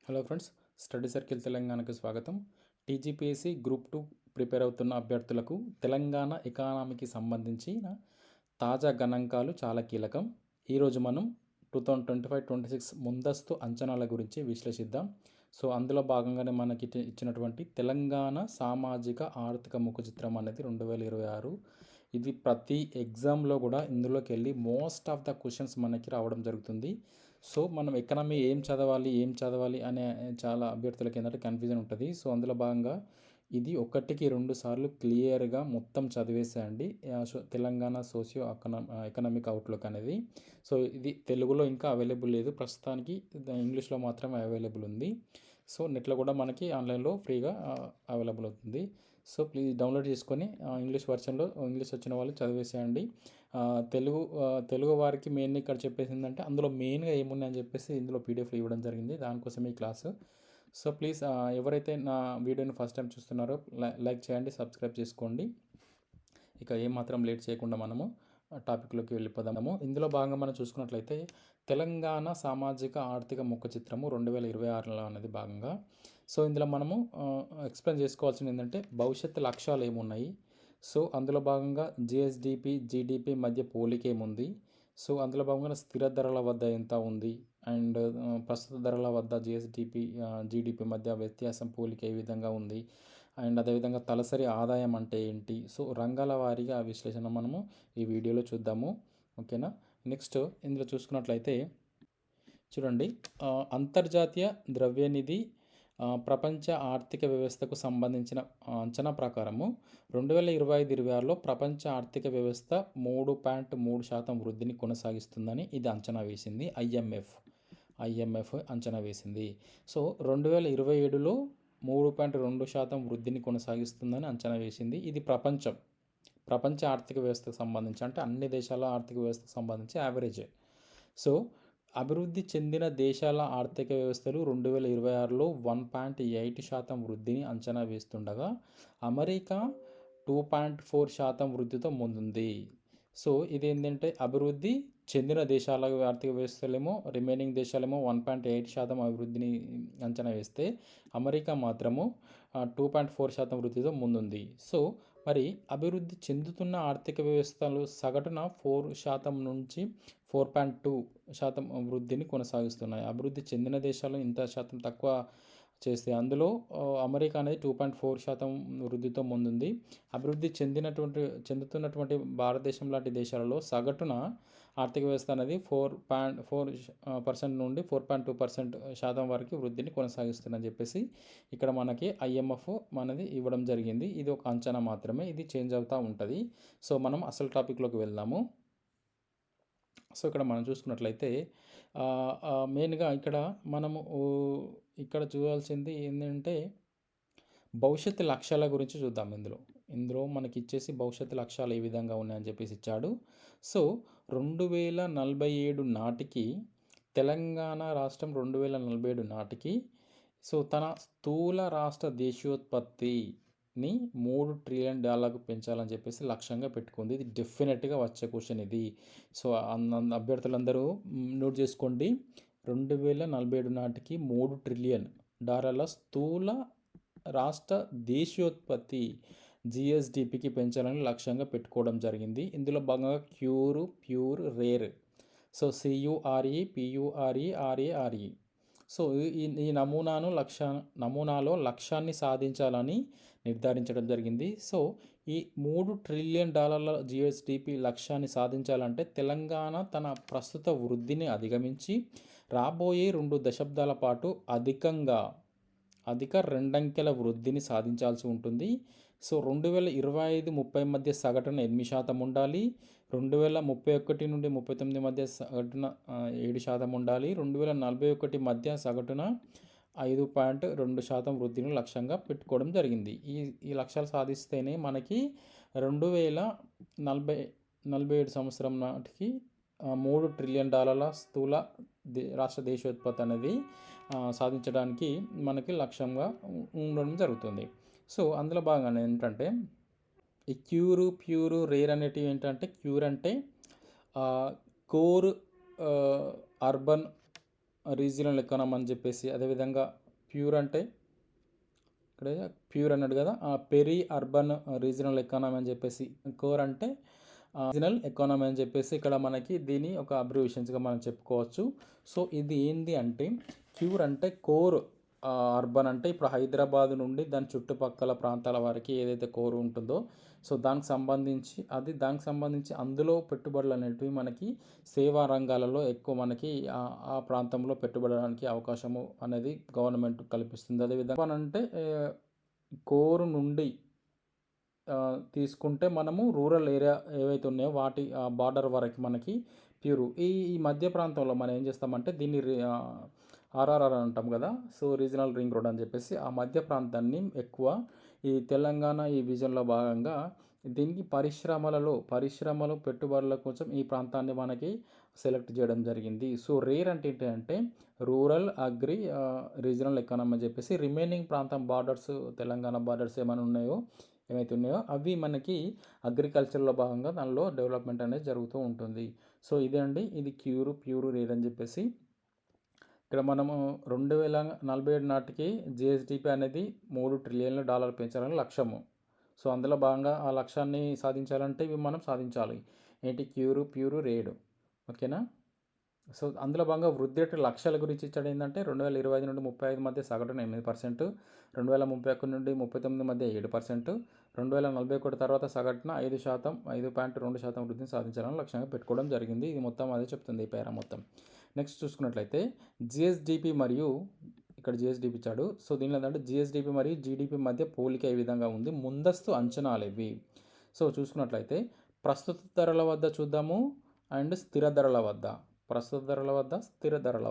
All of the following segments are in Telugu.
హలో ఫ్రెండ్స్, స్టడీ సర్కిల్ తెలంగాణకు స్వాగతం. టీజీపీఎస్సీ గ్రూప్ 2 ప్రిపేర్ అవుతున్న అభ్యర్థులకు తెలంగాణ ఎకానమీకి సంబంధించిన తాజా గణాంకాలు చాలా కీలకం. ఈరోజు మనం 2025-26 ముందస్తు అంచనాల గురించి విశ్లేషిద్దాం. సో అందులో భాగంగానే మనకి ఇచ్చినటువంటి తెలంగాణ సామాజిక ఆర్థిక ముఖ చిత్రం అనేది 2026. ఇది ప్రతి ఎగ్జామ్లో కూడా ఇందులోకి వెళ్ళి మోస్ట్ ఆఫ్ ద క్వశ్చన్స్ మనకి రావడం జరుగుతుంది. సో మనం ఎకనామీ ఏం చదవాలి అనే చాలా అభ్యర్థులకి ఏంటంటే కన్ఫ్యూజన్ ఉంటుంది. సో అందులో భాగంగా ఇది ఒకటికి 2 సార్లు క్లియర్గా మొత్తం చదివేసేయండి. తెలంగాణ సోషియో ఎకనామిక్ అవుట్లుక్ అనేది. సో ఇది తెలుగులో ఇంకా అవైలబుల్ లేదు ప్రస్తుతానికి, ఇంగ్లీష్లో మాత్రమే అవైలబుల్ ఉంది. సో నెట్లో కూడా మనకి ఆన్లైన్లో ఫ్రీగా అవైలబుల్ అవుతుంది. సో ప్లీజ్ డౌన్లోడ్ చేసుకొని ఇంగ్లీష్ వర్షన్లో ఇంగ్లీష్ వచ్చిన వాళ్ళు చదివేసేయండి. తెలుగు వారికి మెయిన్ ఇక్కడ చెప్పేసిందంటే అందులో మెయిన్గా ఏమున్నాయని చెప్పేసి ఇందులో పీడిఎఫ్లు ఇవ్వడం జరిగింది. దానికోసం ఈ క్లాసు. సో ప్లీజ్ ఎవరైతే నా వీడియోని ఫస్ట్ టైం చూస్తున్నారో లైక్ చేయండి, సబ్స్క్రైబ్ చేసుకోండి. ఇక ఏమాత్రం లేట్ చేయకుండా మనము టాపిక్లోకి వెళ్ళిపోదాము. ఇందులో భాగంగా మనం చూసుకున్నట్లయితే తెలంగాణ సామాజిక ఆర్థిక ముఖ చిత్రము 2026లో అనేది భాగంగా. సో ఇందులో మనము ఎక్స్ప్లెయిన్ చేసుకోవాల్సింది ఏంటంటే భవిష్యత్తు లక్ష్యాలు ఏమున్నాయి. సో అందులో భాగంగా జిఎస్డిపి జీడిపి మధ్య పోలిక ఏముంది. సో అందులో భాగంగా స్థిర ధరల వద్ద ఎంత ఉంది అండ్ ప్రస్తుత ధరల వద్ద జిఎస్డిపి జీడిపి మధ్య వ్యత్యాసం పోలిక ఏ విధంగా ఉంది అండ్ అదేవిధంగా తలసరి ఆదాయం అంటే ఏంటి. సో రంగాల వారీగా ఆ విశ్లేషణ మనము ఈ వీడియోలో చూద్దాము. ఓకేనా. నెక్స్ట్ ఇందులో చూసుకున్నట్లయితే చూడండి, అంతర్జాతీయ ద్రవ్యనిధి ప్రపంచ ఆర్థిక వ్యవస్థకు సంబంధించిన అంచనా ప్రకారము 2025-26లో ప్రపంచ ఆర్థిక వ్యవస్థ 3.3% వృద్ధిని కొనసాగిస్తుందని ఇది అంచనా వేసింది. ఐఎంఎఫ్ అంచనా వేసింది. సో 2027లో 3.2% వృద్ధిని కొనసాగిస్తుందని అంచనా వేసింది. ఇది ప్రపంచ ఆర్థిక వ్యవస్థకు సంబంధించి, అంటే అన్ని దేశాల ఆర్థిక వ్యవస్థకు సంబంధించి యావరేజ్. సో అభివృద్ధి చెందిన దేశాల ఆర్థిక వ్యవస్థలు 2026లో 1.8% వృద్ధిని అంచనా వేస్తుండగా అమెరికా 2.4% వృద్ధితో ముందుంది. సో ఇది ఏంటంటే అభివృద్ధి చెందిన దేశాల ఆర్థిక వ్యవస్థలేమో రిమైనింగ్ దేశాలేమో 1.8% అభివృద్ధిని అంచనా వేస్తే అమెరికా మాత్రము 2.4% వృద్ధితో ముందుంది. సో మరి అభివృద్ధి చెందుతున్న ఆర్థిక వ్యవస్థలు సగటున 4% నుంచి 4.2% వృద్ధిని కొనసాగిస్తున్నాయి. అభివృద్ధి చెందిన దేశాలు ఇంత శాతం తక్కువ చేస్తే అందులో అమెరికా అనేది 2.4% వృద్ధితో ముందుంది. అభివృద్ధి చెందుతున్నటువంటి భారతదేశం లాంటి దేశాలలో సగటున ఆర్థిక వ్యవస్థ అనేది 4.4% నుండి 4.2% వరకు వృద్ధిని కొనసాగిస్తుందని చెప్పేసి ఇక్కడ మనకి ఐఎంఎఫ్ మనది ఇవ్వడం జరిగింది. ఇది ఒక అంచనా మాత్రమే, ఇది చేంజ్ అవుతూ ఉంటుంది. సో మనం అసలు టాపిక్లోకి వెళ్దాము. సో ఇక్కడ మనం చూసుకున్నట్లయితే మెయిన్గా మనము ఇక్కడ చూడాల్సింది ఏంటంటే భవిష్యత్తు లక్ష్యాల గురించి చూద్దాం. ఇందులో మనకి ఇచ్చేసి భవిష్యత్తు లక్ష్యాలు ఏ విధంగా ఉన్నాయని చెప్పేసి ఇచ్చాడు. సో 2047 నాటికి తెలంగాణ రాష్ట్రం 2047 నాటికి సో తన స్థూల రాష్ట్ర దేశీయోత్పత్తిని $3 ట్రిలియన్ పెంచాలని చెప్పేసి లక్ష్యంగా పెట్టుకుంది. ఇది డెఫినెట్గా వచ్చే క్వశ్చన్ ఇది. సో అభ్యర్థులందరూ నోట్ చేసుకోండి. 2047 నాటికి $3 ట్రిలియన్ స్థూల రాష్ట్ర దేశీయోత్పత్తి జిఎస్డిపికి పెంచాలని లక్ష్యంగా పెట్టుకోవడం జరిగింది. ఇందులో భాగంగా pure rare, so CURE PURE RARE. So ఈ నమూనాలో లక్ష్యాన్ని సాధించాలని నిర్ధారించడం జరిగింది. సో ఈ $3 ట్రిలియన్ జిఎస్డిపి లక్ష్యాన్ని సాధించాలంటే తెలంగాణ తన ప్రస్తుత వృద్ధిని అధిగమించి రాబోయే 2 దశాబ్దాల పాటు అధిక రెండంకెల వృద్ధిని సాధించాల్సి ఉంటుంది. సో 2025-30 మధ్య సగటున 8% ఉండాలి. 2031 నుండి 39 మధ్య సగటున 7% ఉండాలి. 2041 మధ్య సగటున 5.2% వృద్ధిని లక్ష్యంగా పెట్టుకోవడం జరిగింది. ఈ లక్ష్యాలు సాధిస్తేనే మనకి 2047 సంవత్సరం నాటికి $3 ట్రిలియన్ స్థూల రాష్ట్ర దేశోత్పత్తి అనేది సాధించడానికి మనకి లక్ష్యంగా ఉండడం జరుగుతుంది. సో అందులో భాగంగా ఏంటంటే ఈ ప్యూర్ రేర్ అనేటివి ఏంటంటే క్యూర్ అంటే కోర్ అర్బన్ రీజియనల్ ఎకానమీ అని చెప్పేసి, అదేవిధంగా ప్యూర్ అంటే ఇక్కడ ప్యూర్ అన్నాడు కదా, పెరి అర్బన్ రీజనల్ ఎకానమీ అని చెప్పేసి, కోర్ అంటే రీజనల్ ఎకానమీ అని చెప్పేసి ఇక్కడ మనకి దీని ఒక అబ్రివేషన్స్గా మనం చెప్పుకోవచ్చు. సో ఇది ఏంది అంటే, క్యూర్ అంటే కోర్ అర్బన్ అంటే ఇప్పుడు హైదరాబాద్ నుండి దాని చుట్టుపక్కల ప్రాంతాల వారికి ఏదైతే కోర్ ఉంటుందో, సో దానికి సంబంధించి అందులో పెట్టుబడులు అనేటివి మనకి సేవా రంగాలలో ఎక్కువ మనకి ఆ ప్రాంతంలో పెట్టుబడడానికి అవకాశము అనేది గవర్నమెంట్ కల్పిస్తుంది. అదేవిధంగా అంటే కోరు నుండి తీసుకుంటే మనము రూరల్ ఏరియా ఏవైతే ఉన్నాయో వాటి బార్డర్ వరకు మనకి ప్యూరు ఈ మధ్య ప్రాంతంలో మనం ఏం చేస్తామంటే దీన్ని ఆర్ఆర్ఆర్ అంటాం కదా, సో రీజనల్ రింగ్ రోడ్ అని చెప్పేసి ఆ మధ్య ప్రాంతాన్ని ఎక్కువ ఈ తెలంగాణ ఈ విజన్లో భాగంగా దీనికి పరిశ్రమలు పెట్టుబడుల కోసం ఈ ప్రాంతాన్ని మనకి సెలెక్ట్ చేయడం జరిగింది. సో రేర్ అంటే ఏంటంటే రూరల్ అగ్రి రీజనల్ ఎకానమీ అని చెప్పేసి రిమైనింగ్ ప్రాంతం బార్డర్స్ తెలంగాణ బార్డర్స్ ఏమైతే ఉన్నాయో అవి మనకి అగ్రికల్చర్లో భాగంగా దానిలో డెవలప్మెంట్ అనేది జరుగుతూ ఉంటుంది. సో ఇదే అండి, ఇది ప్యూర్ రేర్ అని చెప్పేసి ఇక్కడ మనము 2047 నాటికి జిఎస్డిపి అనేది $3 ట్రిలియన్ల పెంచాలని లక్ష్యము. సో అందులో భాగంగా ఆ లక్ష్యాన్ని సాధించాలంటే ఇవి మనం సాధించాలి. ఏంటి ప్యూరు రేడు, ఓకేనా. సో అందులో భాగంగా వృద్ధి రేటు లక్ష్యాల గురించి ఇచ్చాడు. ఏంటంటే 2025 నుండి 35 మధ్య సగటున 8%, 2031 నుండి 39 మధ్య 7%, 2041 తర్వాత సగటున 5.2% వృద్ధిని సాధించాలని లక్ష్యంగా పెట్టుకోవడం జరిగింది. ఇది మొత్తం అదే చెప్తుంది ఈ పేరా మొత్తం. నెక్స్ట్ చూసుకున్నట్లయితే జిఎస్డిపి మరియు ఇక్కడ జిఎస్డిపి ఇచ్చాడు. సో దీనిలో ఏంటంటే జిఎస్డిపి మరియు జీడిపి మధ్య పోలిక ఏ విధంగా ఉంది, ముందస్తు అంచనాలు ఇవి. సో చూసుకున్నట్లయితే ప్రస్తుత ధరల వద్ద చూద్దాము అండ్ స్థిర ధరల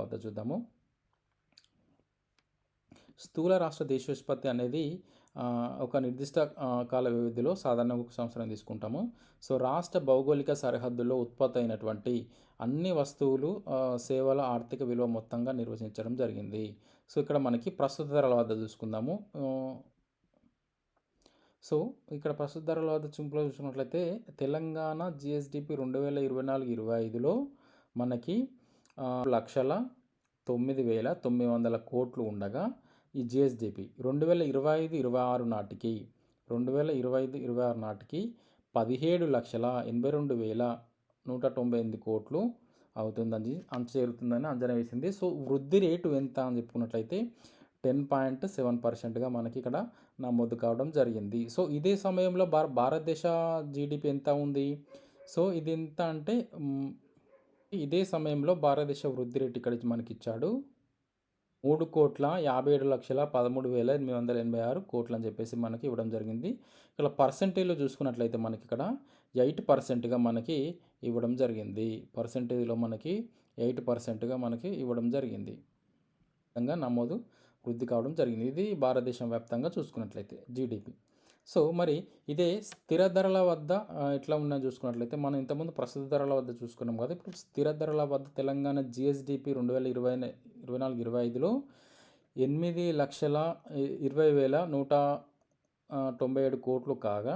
వద్ద చూద్దాము. స్థూల రాష్ట్ర దేశోత్పత్తి అనేది ఒక నిర్దిష్ట కాల వ్యవధిలో సాధారణంగా 1 సంవత్సరం తీసుకుంటాము. సో రాష్ట్ర భౌగోళిక సరిహద్దుల్లో ఉత్పత్తి అయినటువంటి అన్ని వస్తువులు సేవల ఆర్థిక విలువ మొత్తంగా నిర్వచించడం జరిగింది. సో ఇక్కడ మనకి ప్రస్తుత ధరల వద్ద చూసుకుందాము. సో ఇక్కడ ప్రస్తుత ధరల వద్ద చింపులో చూసుకున్నట్లయితే తెలంగాణ జిఎస్డిపి 2024-25లో మనకి 1,09,900 కోట్లు ఉండగా ఈ జిఎస్డిపి 2025-26 నాటికి 17,82,198 కోట్లు అవుతుందని చేరుతుందని అంచనా వేసింది. సో వృద్ధి రేటు ఎంత అని చెప్పుకున్నట్లయితే 10.7%గా మనకి ఇక్కడ నమోదు కావడం జరిగింది. సో ఇదే సమయంలో భారతదేశ జీడిపి ఎంత ఉంది, సో ఇది ఎంత అంటే ఇదే సమయంలో భారతదేశ వృద్ధి రేటు ఇక్కడ మనకి ఇచ్చాడు 3,57,13,886 కోట్లు అని చెప్పేసి మనకి ఇవ్వడం జరిగింది. ఇక్కడ పర్సెంటేజ్లో చూసుకున్నట్లయితే మనకి ఇక్కడ 8%గా మనకి ఇవ్వడం జరిగింది. పర్సెంటేజ్లో మనకి 8%గా మనకి ఇవ్వడం జరిగింది. విధంగా నమోదు వృద్ధి కావడం జరిగింది. ఇది భారతదేశం వ్యాప్తంగా చూసుకున్నట్లయితే జీడిపి. సో మరి ఇదే స్థిర ధరల వద్ద ఎట్లా ఉందని చూసుకున్నట్లయితే మనం ఇంతకుముందు ప్రస్తుత ధరల వద్ద చూసుకున్నాం కదా, ఇప్పుడు స్థిర ధరల వద్ద తెలంగాణ జిఎస్డిపి 2024-25లో 8,20,197 కోట్లు కాగా,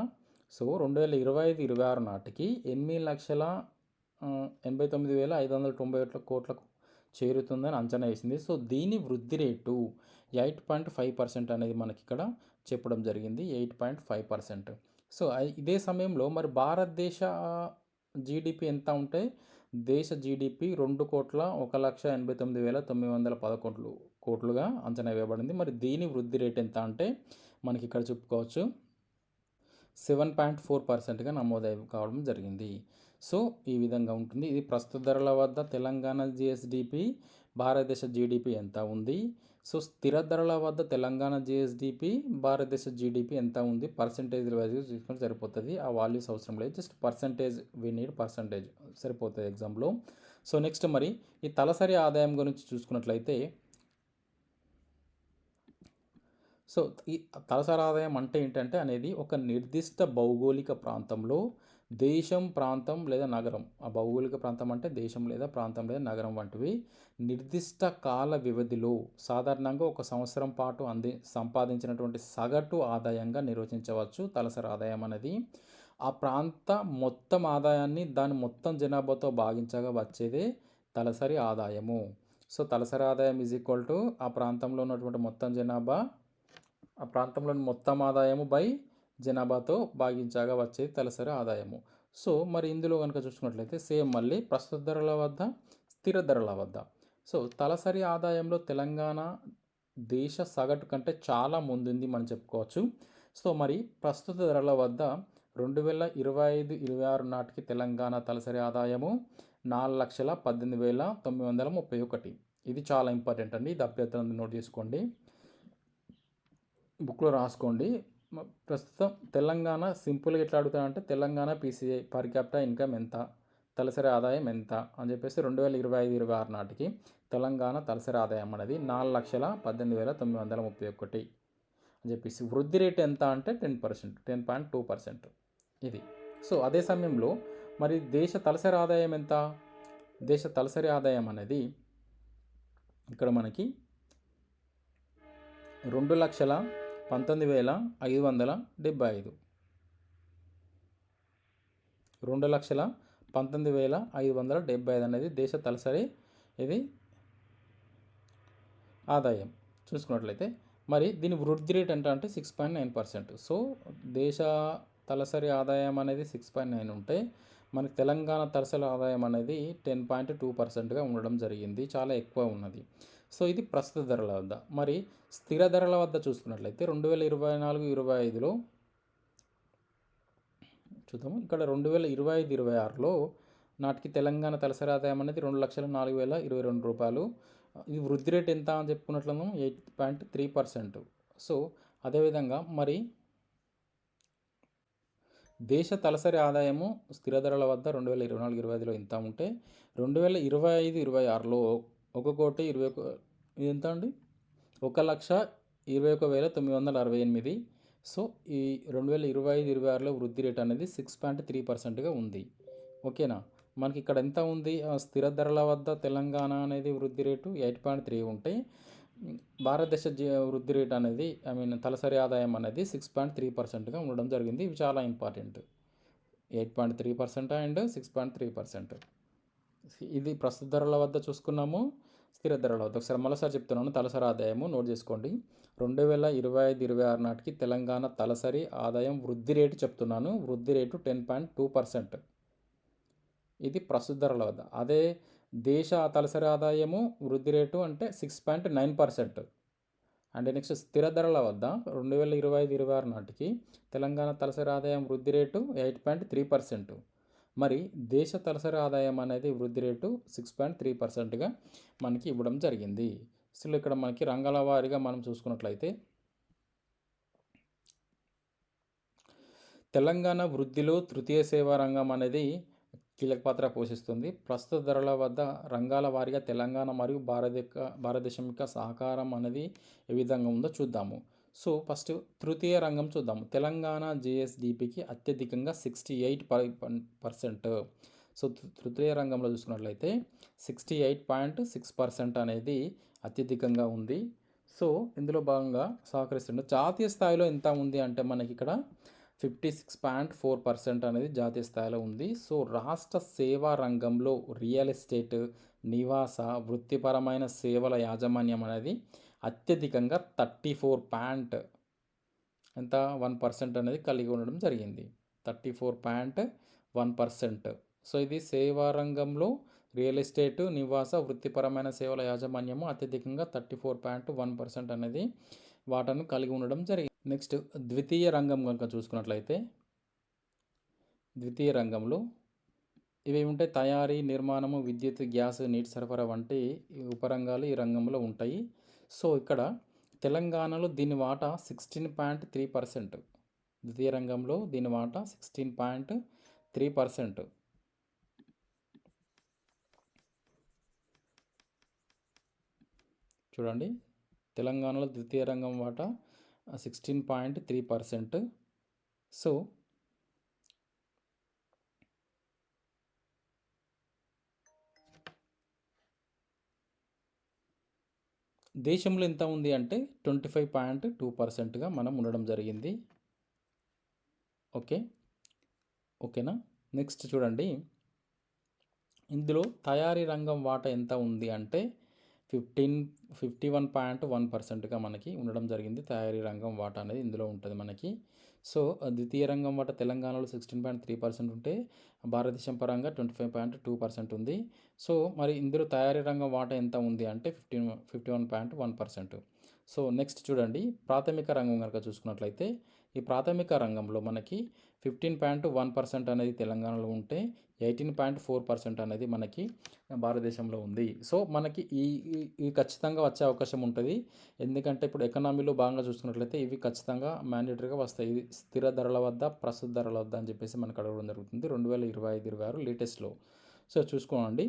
సో 2025-26 నాటికి 8,89,591 కోట్లకు చేరుతుందని అంచనా వేసింది. సో దీని వృద్ధి రేటు 8.5% అనేది మనకి ఇక్కడ చెప్పడం జరిగింది, 8.5%. సో ఇదే సమయంలో మరి భారతదేశ జీడిపి ఎంత ఉంటే దేశ జీడిపి 2,1,89,911 కోట్లుగా అంచనా వేయబడింది. మరి దీని వృద్ధి రేట్ ఎంత అంటే మనకి ఇక్కడ చెప్పుకోవచ్చు 7.4%గా నమోదు కావడం జరిగింది. సో ఈ విధంగా ఉంటుంది. ఇది ప్రస్తుత ధరల వద్ద తెలంగాణ జిఎస్డిపి, భారతదేశ జీడిపి ఎంత ఉంది. సో స్థిర ధరల వద్ద తెలంగాణ జిఎస్డిపి, భారతదేశ జీడిపి ఎంత ఉంది పర్సెంటేజ్ వైజ్గా చూసుకుంటే సరిపోతుంది. ఆ వాల్యూస్ అవసరం లేదు, జస్ట్ పర్సెంటేజ్ పర్సెంటేజ్ సరిపోతుంది ఎగ్జామ్లో. సో నెక్స్ట్ మరి ఈ తలసరి ఆదాయం గురించి చూసుకున్నట్లయితే, సో ఈ తలసరి ఆదాయం అంటే ఏంటంటే అనేది ఒక నిర్దిష్ట భౌగోళిక ప్రాంతంలో ప్రాంతం లేదా నగరం, ఆ భౌగోళిక ప్రాంతం అంటే దేశం లేదా ప్రాంతం లేదా నగరం వంటివి నిర్దిష్ట కాల వ్యవధిలో సాధారణంగా 1 సంవత్సరం పాటు సంపాదించినటువంటి సగటు ఆదాయంగా నిర్వచించవచ్చు. తలసరి ఆదాయం అనేది ఆ ప్రాంత మొత్తం ఆదాయాన్ని దాని మొత్తం జనాభాతో భాగించగా వచ్చేదే తలసరి ఆదాయము. సో తలసరి ఆదాయం ఈజ్ ఈక్వల్ టు ఆ ప్రాంతంలో ఉన్నటువంటి మొత్తం జనాభా, ఆ ప్రాంతంలోని మొత్తం ఆదాయము బై జనాభాతో భాగించగా వచ్చేది తలసరి ఆదాయము. సో మరి ఇందులో కనుక చూసుకున్నట్లయితే సేమ్ మళ్ళీ ప్రస్తుత ధరల వద్ద, స్థిర ధరల వద్ద. సో తలసరి ఆదాయంలో తెలంగాణ దేశ సగటు కంటే చాలా ముందుంది మనం చెప్పుకోవచ్చు. సో మరి ప్రస్తుత ధరల వద్ద 2025-26 నాటికి తెలంగాణ తలసరి ఆదాయము 4,18,931. ఇది చాలా ఇంపార్టెంట్ అండి. ఇది అభ్యర్థులను నోట్ చేసుకోండి, బుక్లో రాసుకోండి. ప్రస్తుతం తెలంగాణ సింపుల్గా ఎట్లా అడుగుతానంటే Telangana PCI per capital income ఎంత, తలసరి ఆదాయం ఎంత అని చెప్పేసి 2025-26 నాటికి తెలంగాణ తలసరి ఆదాయం అనేది 4,18,931 అని చెప్పేసి. వృద్ధి రేటు ఎంత అంటే 10%, 10.2%. ఇది. సో అదే సమయంలో మరి దేశ తలసరి ఆదాయం ఎంత? దేశ తలసరి ఆదాయం అనేది ఇక్కడ మనకి 2,19,575. 2,19,575 అనేది దేశ తలసరి ఇది ఆదాయం చూసుకున్నట్లయితే. మరి దీని వృద్ధి రేట్ ఎంత అంటే 6.9%. సో దేశ తలసరి ఆదాయం అనేది 6.9 ఉంటే మనకి తెలంగాణ తలసరి ఆదాయం అనేది 10.2%గా ఉండడం జరిగింది. చాలా ఎక్కువ ఉన్నది. సో ఇది ప్రస్తుత ధరల వద్ద. మరి స్థిర ధరల వద్ద చూసుకున్నట్లయితే 2024-25లో చూద్దాము. ఇక్కడ 2025-26లో నాటికి తెలంగాణ తలసరి ఆదాయం అనేది 2,04,022 రూపాయలు. ఇది వృద్ధి రేట్ ఎంత అని చెప్పుకున్నట్లను 8.3%. సో అదేవిధంగా మరి దేశ తలసరి ఆదాయము స్థిర ధరల వద్ద 2024-25లో ఎంత ఉంటే 2025-26లో 1,21,000 ఇది ఎంత అండి? 1,21,968. సో ఈ 2025-26లో వృద్ధి రేట్ అనేది 6.3%గా ఉంది. ఓకేనా? మనకి ఇక్కడ ఎంత ఉంది? స్థిర ధరల వద్ద తెలంగాణ అనేది వృద్ధి రేటు 8.3 ఉంటే భారతదేశ వృద్ధి రేట్ అనేది తలసరి ఆదాయం అనేది 6.3%గా ఉండడం జరిగింది. ఇవి చాలా ఇంపార్టెంట్. 8.3% అండ్ 6.3%. ఇది ప్రస్తుత ధరల వద్ద చూసుకున్నాము. స్థిర ధరల వద్ద ఒకసారి మరోసారి చెప్తున్నాను. తలసరి ఆదాయము నోట్ చేసుకోండి. 2025-26 నాటికి తెలంగాణ తలసరి ఆదాయం వృద్ధి రేటు చెప్తున్నాను. వృద్ధి రేటు 10.2%. ఇది ప్రస్తుత ధరల వద్ద. అదే దేశ తలసరి ఆదాయము వృద్ధి రేటు అంటే 6.9%. అండ్ నెక్స్ట్ స్థిర ధరల వద్ద 2025-26 నాటికి తెలంగాణ తలసరి ఆదాయం వృద్ధి రేటు 8.3%. మరి దేశ తలసరి ఆదాయం అనేది వృద్ధి రేటు 6.3%గా మనకి ఇవ్వడం జరిగింది. సో ఇక్కడ మనకి రంగాల వారీగా మనం చూసుకున్నట్లయితే తెలంగాణ వృద్ధిలో తృతీయ సేవా రంగం అనేది కీలక పాత్ర పోషిస్తుంది. ప్రస్తుత ధరల వద్ద రంగాల వారీగా తెలంగాణ మరియు భారతదేశం యొక్క సహకారం అనేది ఏ విధంగా ఉందో చూద్దాము. సో ఫస్ట్ తృతీయ రంగం చూద్దాము. తెలంగాణ జిఎస్డిపికి అత్యధికంగా 68%. సో తృతీయ రంగంలో చూసుకున్నట్లయితే 68.6% అనేది అత్యధికంగా ఉంది. సో ఇందులో భాగంగా సహకరిస్తుంది. జాతీయ స్థాయిలో ఎంత ఉంది అంటే మనకి ఇక్కడ 56.4% అనేది జాతీయ స్థాయిలో ఉంది. సో రాష్ట్ర సేవా రంగంలో రియల్ ఎస్టేట్, నివాస, వృత్తిపరమైన సేవల యాజమాన్యం అనేది అత్యధికంగా 34.1% అనేది కలిగి ఉండడం జరిగింది. 34.1%. సో ఇది సేవా రంగంలో రియల్ ఎస్టేట్, నివాస, వృత్తిపరమైన సేవల యాజమాన్యము అత్యధికంగా 34.1% అనేది వాటాను కలిగి ఉండడం జరిగింది. నెక్స్ట్ ద్వితీయ రంగం కనుక చూసుకున్నట్లయితే ద్వితీయ రంగంలో ఇవి ఉంటాయి. తయారీ, నిర్మాణము, విద్యుత్, గ్యాస్, నీటి సరఫరా వంటి ఉపరంగాలు ఈ రంగంలో ఉంటాయి. సో ఇక్కడ తెలంగాణలో దీని వాటా 16.3%. ద్వితీయ రంగంలో దీని వాటా 16.3%. చూడండి, తెలంగాణలో ద్వితీయ రంగం వాటా 16.3%. సో దేశంలో ఎంత ఉంది అంటే 25.2%గా మనం ఉండడం జరిగింది. ఓకేనా? నెక్స్ట్ చూడండి, ఇందులో తయారీ రంగం వాటా ఎంత ఉంది అంటే 51.1%గా మనకి ఉండడం జరిగింది. తయారీ రంగం వాటా అనేది ఇందులో ఉంటుంది మనకి. సో, ద్వితీయ రంగం వాటా తెలంగాణలో 16.3% ఉంటే, భారతదేశం పరంగా 25.2% ఉంది. సో, మరి ఇందులో తయారీ రంగం వాటా ఎంత ఉంది అంటే 51.1%. సో, నెక్స్ట్ చూడండి, ప్రాథమిక రంగం గనక చూసుకున్నట్లయితే, ఈ ప్రాథమిక రంగంలో మనకి 15.1% అనేది తెలంగాణలో ఉంటే, 18.4% అనేది మనకి భారతదేశంలో ఉంది. సో, మనకి ఈ ఈ ఈ ఖచ్చితంగా వచ్చే అవకాశం ఉంటుంది. ఎందుకంటే ఇప్పుడు ఎకనామీలో భాగంగా చూసుకున్నట్లయితే ఇవి ఖచ్చితంగా మ్యాండేటరీగా వస్తాయి. ఇది స్థిర ధరల వద్ద, ప్రస్తుత ధరల వద్ద అని చెప్పేసి మనకు అడగడం జరుగుతుంది 2025, 26 లేటెస్ట్‌లో. సో, చూసుకోండి.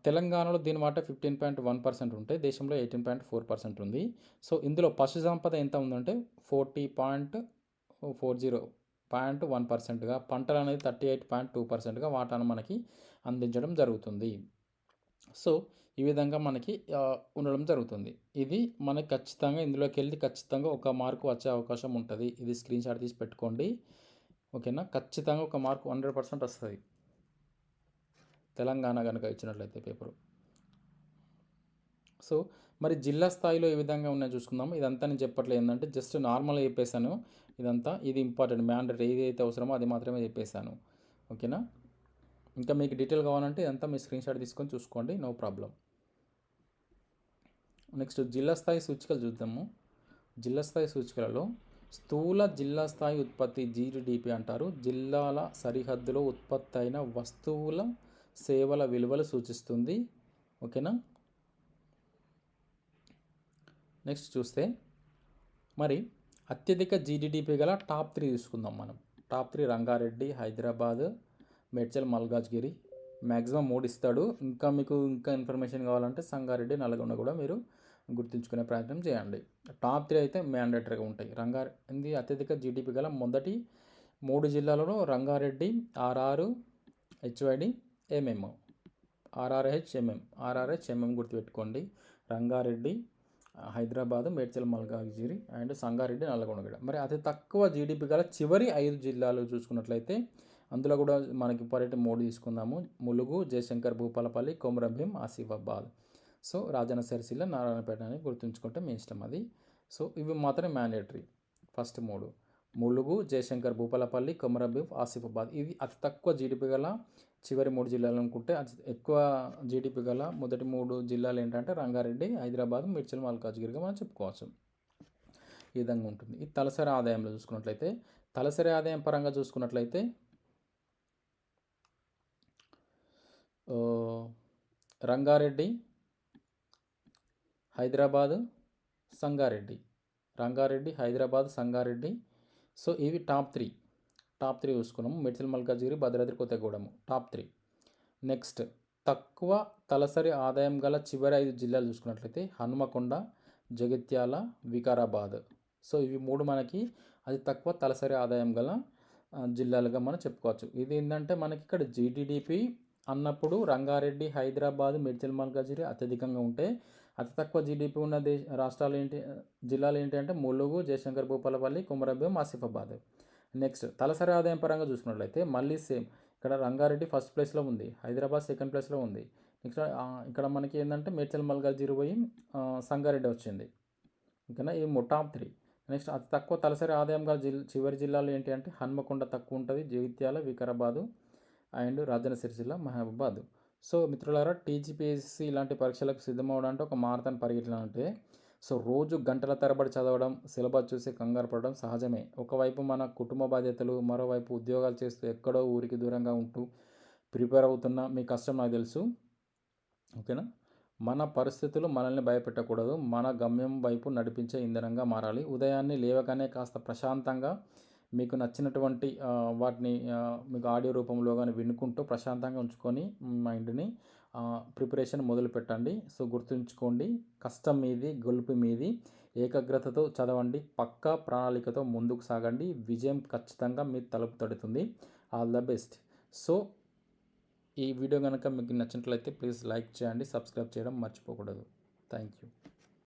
తెలంగాణలో దీని వాటా 15.1% ఉంటే, దేశంలో 18.4% ఉంది. సో, ఇందులో పశు సంపద ఎంత ఉందంటే 40.1%గా, పంటలు అనేది 38.2%గా వాటాను మనకి అందించడం జరుగుతుంది. సో, ఈ విధంగా మనకి ఉండడం జరుగుతుంది. ఇది మనకి ఖచ్చితంగా ఇందులోకెళ్ళి ఖచ్చితంగా ఒక మార్క్ వచ్చే అవకాశం ఉంటుంది. ఇది స్క్రీన్‌షాట్ తీసి పెట్టుకోండి. ఓకేనా? ఖచ్చితంగా ఒక మార్క్ 100% వస్తది. తెలంగాణ గనుక ఇచ్చినట్లయితే పేపరు. సో, మరి జిల్లా స్థాయిలో ఏ విధంగా ఉన్నాయో చూసుకుందాం. ఇదంతా నేను చెప్పట్లేదు, ఏందంటే జస్ట్ నార్మల్‌గా చెప్పేసాను. ఇదంతా ఇది ఇంపార్టెంట్, మ్యాండేటరీ ఏదైతే అవసరమో అది మాత్రమే చెప్పేసాను. ఓకేనా? ఇంకా మీకు డీటెయిల్ కావాలంటే ఇదంతా మీ స్క్రీన్‌షాట్ తీసుకొని చూసుకోండి, నో ప్రాబ్లమ్. నెక్స్ట్ జిల్లా స్థాయి సూచికలు చూద్దాము. జిల్లా స్థాయి సూచికలలో స్థూల జిల్లా స్థాయి ఉత్పత్తి జీడిడిపి అంటారు. జిల్లాల సరిహద్దులో ఉత్పత్తి అయిన వస్తువుల, సేవల విలువలు సూచిస్తుంది. ఓకేనా? నెక్స్ట్ చూస్తే మరి అత్యధిక జీడిడిపి గల టాప్ 3 తీసుకుందాం మనం. టాప్ 3 రంగారెడ్డి, హైదరాబాద్, మేడ్చల్, మల్కాజ్గిరి. మ్యాక్సిమం 3 ఇస్తాడు. ఇంకా మీకు ఇంకా ఇన్ఫర్మేషన్ కావాలంటే సంగారెడ్డి, నల్గొండ కూడా మీరు గుర్తుంచుకునే ప్రయత్నం చేయండి. టాప్ 3 అయితే మ్యాండేటరీగా ఉంటాయి. ఇది అత్యధిక జీడిపి గల మొదటి 3 జిల్లాలలో రంగారెడ్డి, ఆర్ఆర్, హెచ్వైడి, ఎంఎం. ఆర్ఆర్హెచ్ఎంఎం గుర్తుపెట్టుకోండి. రంగారెడ్డి, హైదరాబాద్, మేడ్చల్, మల్కాజ్గిరి అండ్ సంగారెడ్డి, నల్లగొండ. మరి అతి తక్కువ జీడిపి గల చివరి 5 జిల్లాలు చూసుకున్నట్లయితే అందులో కూడా మనకి ఇంపార్టెంట్ 3 తీసుకుందాము. ములుగు, జయశంకర్, భూపాలపల్లి, కొమరంభీం, ఆసిఫాబాద్. సో, రాజన్న సిరిసిల్ల, నారాయణపేట అని గుర్తుంచుకుంటే మీ ఇష్టం అది. సో, ఇవి మాత్రం మ్యాండేటరీ. ఫస్ట్ 3 ములుగు, జయశంకర్, భూపాలపల్లి, కొమరంభీం, ఆసిఫాబాద్. ఇది అతి తక్కువ జీడిపి గల చివరి 3 జిల్లాలు అనుకుంటే, అతి ఎక్కువ జీడిపి గల మొదటి 3 జిల్లాలు ఏంటంటే రంగారెడ్డి, హైదరాబాద్, మేడ్చల్, మల్కాజ్గిరిగా మనం చెప్పుకోవచ్చు. ఈ విధంగా ఉంటుంది. ఈ తలసరి ఆదాయంలో చూసుకున్నట్లయితే, తలసరి ఆదాయం పరంగా చూసుకున్నట్లయితే రంగారెడ్డి, హైదరాబాద్, సంగారెడ్డి. రంగారెడ్డి, హైదరాబాద్, సంగారెడ్డి. సో, ఇవి టాప్ 3 చూసుకున్నాము. మేడ్చల్, మల్కాజ్గిరి, భద్రాద్రి కొత్తగూడెం టాప్ 3. నెక్స్ట్ తక్కువ తలసరి ఆదాయం గల చివరి 5 జిల్లాలు చూసుకున్నట్లయితే హనుమకొండ, జగిత్యాల, వికారాబాద్. సో, ఇవి 3 మనకి అతి తక్కువ తలసరి ఆదాయం గల జిల్లాలుగా మనం చెప్పుకోవచ్చు. ఇది ఏంటంటే మనకి ఇక్కడ జీడిడిపి అన్నప్పుడు రంగారెడ్డి, హైదరాబాద్, మేడ్చల్, మల్కాజ్గిరి అత్యధికంగా ఉంటే, అతి తక్కువ జీడిపి ఉన్న రాష్ట్రాలు జిల్లాలు ఏంటి అంటే ములుగు, జయశంకర్, భూపాలపల్లి, కొమరంభీం, ఆసిఫాబాద్. నెక్స్ట్ తలసరి ఆదాయం పరంగా చూసుకున్నట్లయితే మళ్ళీ సేమ్. ఇక్కడ రంగారెడ్డి ఫస్ట్ ప్లేస్లో ఉంది, హైదరాబాద్ సెకండ్ ప్లేస్లో ఉంది. నెక్స్ట్ ఇక్కడ మనకి ఏంటంటే మేడ్చల్, మల్కాజ్గిరి పోయి సంగారెడ్డి వచ్చింది. ఓకేనా? ఈ టాప్ 3. నెక్స్ట్ అతి తక్కువ తలసరి ఆదాయం గల చివరి జిల్లాలు ఏంటి అంటే హన్మకొండ తక్కువ ఉంటుంది, జగిత్యాల, వికారాబాదు అండ్ రాజన్న సిరిసిల్ల, మహబూబాద్. సో, మిత్రులారా, టీజీపీఎస్సీ ఇలాంటి పరీక్షలకు సిద్ధమవడానికి ఒక మారథాన్ పరిగెట్టాలంటే సో రోజు గంటల తరబడి చదవడం, సిలబస్ చూసి కంగారు పడడం సహజమే. ఒకవైపు మన కుటుంబ బాధ్యతలు, మరోవైపు ఉద్యోగాలు చేస్తూ ఎక్కడో ఊరికి దూరంగా ఉంటూ ప్రిపేర్ అవుతున్న మీ కష్టం నాకు తెలుసు. ఓకేనా? మన పరిస్థితులు మనల్ని భయపెట్టకూడదు. మన గమ్యం వైపు నడిపించే ఇంధనంగా మారాలి. ఉదయాన్నే లేవగానే కాస్త ప్రశాంతంగా మీకు నచ్చినటువంటి వాటిని మీకు ఆడియో రూపంలో కానీ వినుకుంటూ ప్రశాంతంగా ఉంచుకొని మైండ్ని ప్రిపరేషన్ మొదలు పెట్టండి. సో, గుర్తుంచుకోండి, కష్టం మీది, గెలుపు మీది. ఏకాగ్రతతో చదవండి, పక్కా ప్రణాళికతో ముందుకు సాగండి. విజయం ఖచ్చితంగా మీ తలుపు తడుతుంది. All the best. సో, ఈ వీడియో కనుక మీకు నచ్చినట్లయితే ప్లీజ్ లైక్ చేయండి, సబ్స్క్రైబ్ చేయడం మర్చిపోకూడదు. Thank you.